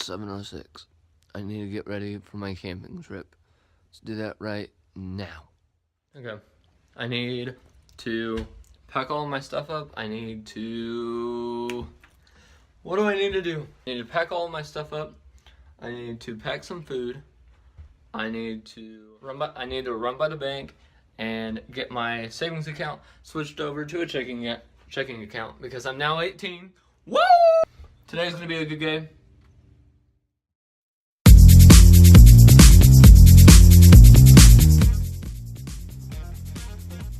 It's 7:06. I need to get ready for my camping trip. Let's do that right now. Okay. I need to pack all my stuff up. I need to... What do I need to do? I need to pack all my stuff up. I need to pack some food. I need to run by the bank and get my savings account switched over to a checking account because I'm now 18. Woo! Today's gonna be a good day.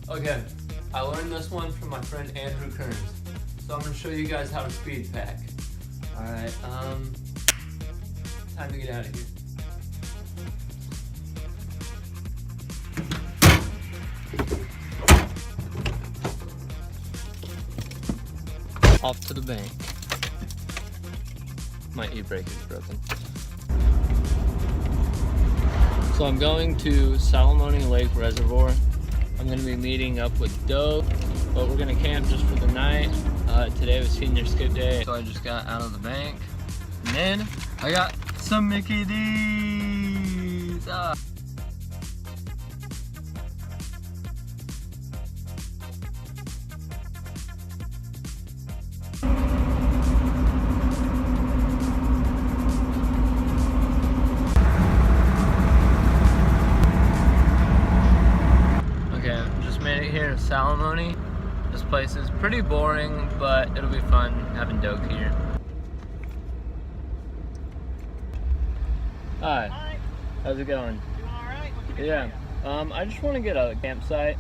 Okay, I learned this one from my friend Andrew Kearns. So I'm gonna show you guys how to speed pack. Alright, time to get out of here. Off to the bank. My e-brake is broken. So I'm going to Salamone Lake Reservoir. I'm gonna be meeting up with Doak, but we're gonna camp just for the night. Today was senior skip day, so I just got out of the bank. And then I got some Mickey D's. Here, Salamone. This place is pretty boring, but it'll be fun having Doak here. Hi. Hi. How's it going? Doing alright? Yeah. I just want to get a campsite.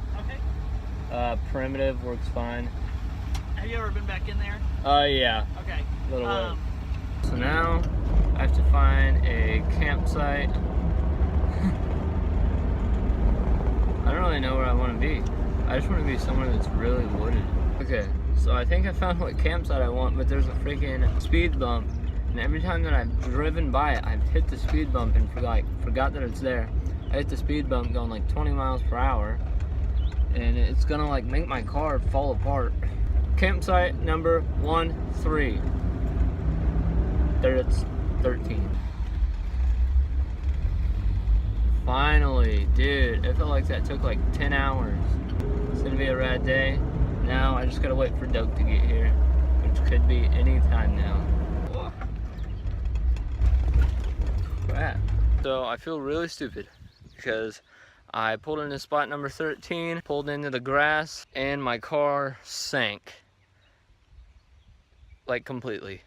Okay. Primitive works fine. Have you ever been back in there? Yeah. Okay. A little bit. So now I have to find a campsite. I don't really know where I want to be. I just want to be somewhere that's really wooded. Okay, so I think I found what campsite I want, but there's a freaking speed bump. And every time that I've driven by it, I've hit the speed bump and forgot that it's there. I hit the speed bump going like 20 miles per hour. And it's gonna like make my car fall apart. Campsite number 13. There it's 13. Finally, dude, it felt like that took like 10 hours. It's gonna be a rad day. Now I just gotta wait for Doak to get here, which could be any time now. Crap. So I feel really stupid because I pulled into spot number 13, pulled into the grass, and my car sank. Like completely.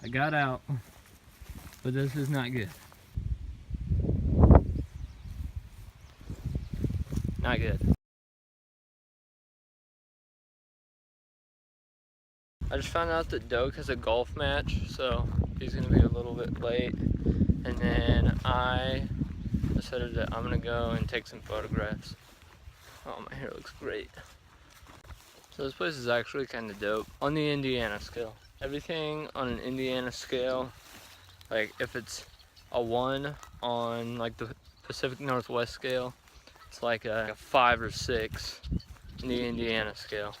I got out, but this is not good. Not good. I just found out that Doak has a golf match, so he's gonna be a little bit late. And then I decided that I'm gonna go and take some photographs. Oh, my hair looks great. So this place is actually kind of dope on the Indiana scale. Everything on an Indiana scale, like if it's a 1 on like the Pacific Northwest scale, it's like a 5 or 6 in the Indiana scale.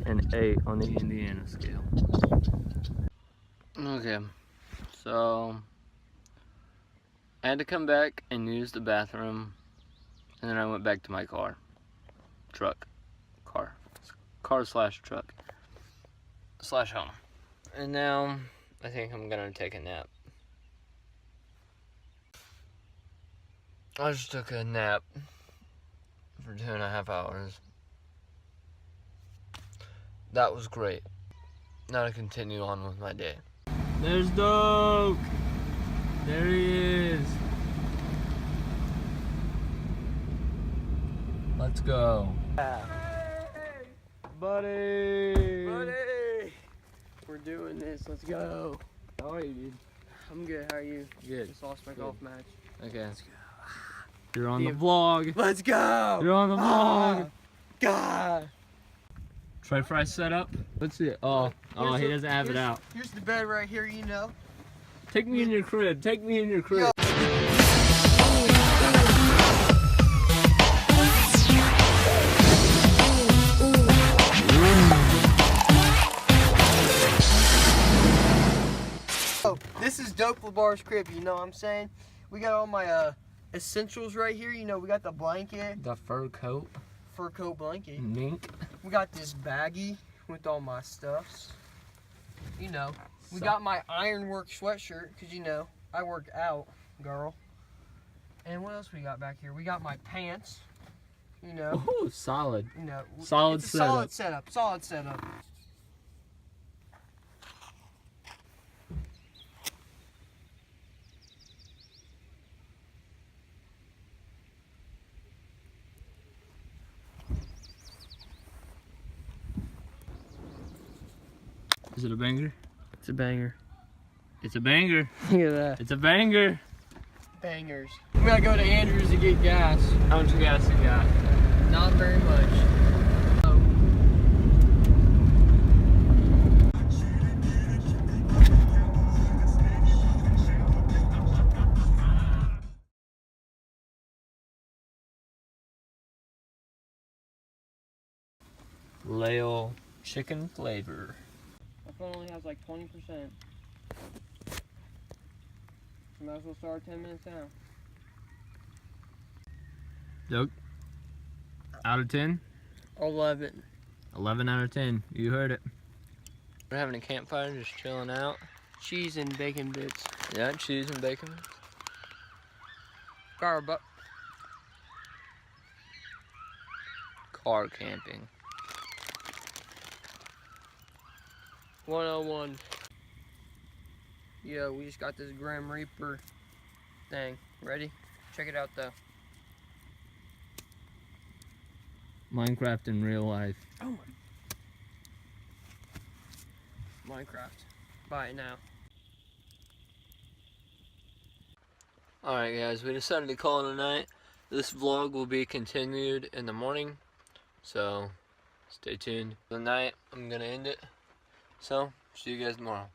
An 8 on the Indiana scale. Okay, so I had to come back and use the bathroom, and then I went back to my car slash truck slash home, and now I think I'm gonna take a nap. I just took a nap for 2.5 hours. That was great. Now to continue on with my day. There's Doak! There he is! Let's go. Hey, buddy! Buddy! We're doing this. Let's go. How are you, dude? I'm good. How are you? Good. Just lost my golf match. Okay. Let's go. You're on the vlog. Let's go! You're on the vlog! God! Try fry setup. Let's see it. Oh, he doesn't have it out. Here's the bed right here, you know. Take me in your crib. Take me in your crib. Yo. is Doak LeBar's crib, you know what I'm saying? We got all my essentials right here. You know, we got the blanket. The fur coat. Fur coat blanket. Mink. We got this baggie with all my stuffs. You know, we got my ironwork sweatshirt, because, you know, I work out, girl. And what else we got back here? We got my pants, you know. Oh, solid. You know, Solid it's a setup. solid setup. Solid setup. Is it a banger? It's a banger. It's a banger. Look at that. It's a banger. Bangers. We gotta go to Andrews to get gas. How much gas you got? Not very much. Lale chicken flavor. My phone only has like 20%. Might as well start 10 minutes now. Doak. Out of 10? 11. 11 out of 10. You heard it. We're having a campfire, just chilling out. Cheese and bacon bits. Yeah, cheese and bacon. Garba. Car camping. 101. Yo, we just got this Grim Reaper thing. Ready? Check it out though. Minecraft in real life. Oh my. Minecraft. Buy it now. Alright guys, we decided to call it a night. This vlog will be continued in the morning, so stay tuned. The night, I'm gonna end it. So, see you guys tomorrow.